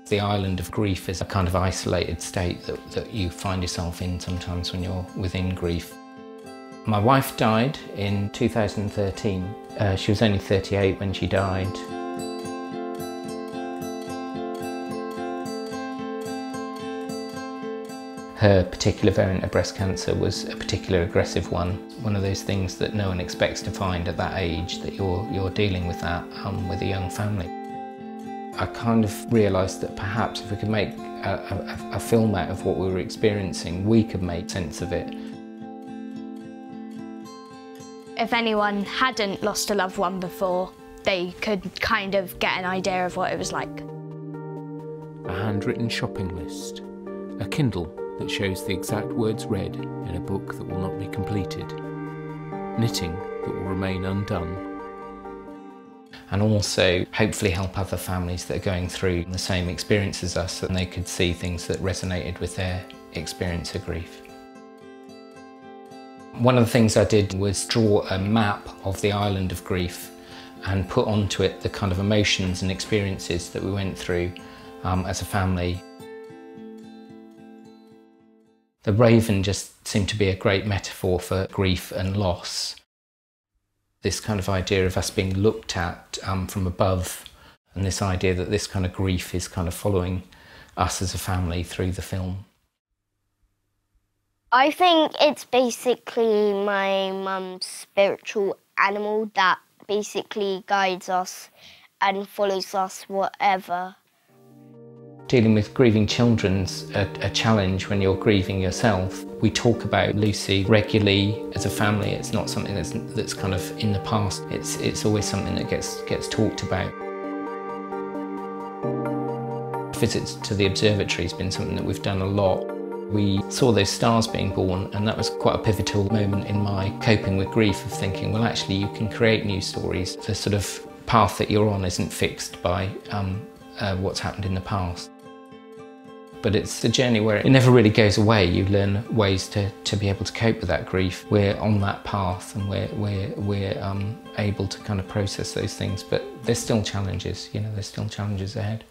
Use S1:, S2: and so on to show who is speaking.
S1: The island of grief is a kind of isolated state that you find yourself in sometimes when you're within grief. My wife died in 2013. She was only 38 when she died. Her particular variant of breast cancer was a particular aggressive one. One of those things that no one expects to find at that age, that you're dealing with that with a young family. I kind of realised that perhaps if we could make a film out of what we were experiencing, we could make sense of it.
S2: If anyone hadn't lost a loved one before, they could kind of get an idea of what it was like.
S3: A handwritten shopping list, a Kindle that shows the exact words read in a book that will not be completed, knitting that will remain undone.
S1: And also hopefully help other families that are going through the same experience as us, and they could see things that resonated with their experience of grief. One of the things I did was draw a map of the island of grief and put onto it the kind of emotions and experiences that we went through as a family. The raven just seemed to be a great metaphor for grief and loss. This kind of idea of us being looked at from above, and this idea that this kind of grief is kind of following us as a family through the film.
S4: I think it's basically my mum's spiritual animal that basically guides us and follows us whatever.
S1: Dealing with grieving children's a challenge when you're grieving yourself. We talk about Lucy regularly as a family. It's not something that's kind of in the past. It's always something that gets talked about. Visits to the observatory has been something that we've done a lot. We saw those stars being born, and that was quite a pivotal moment in my coping with grief, of thinking, well, actually you can create new stories. The sort of path that you're on isn't fixed by what's happened in the past. But it's a journey where it never really goes away. You learn ways to be able to cope with that grief. We're on that path, and we're able to kind of process those things, but there's still challenges, there's still challenges ahead.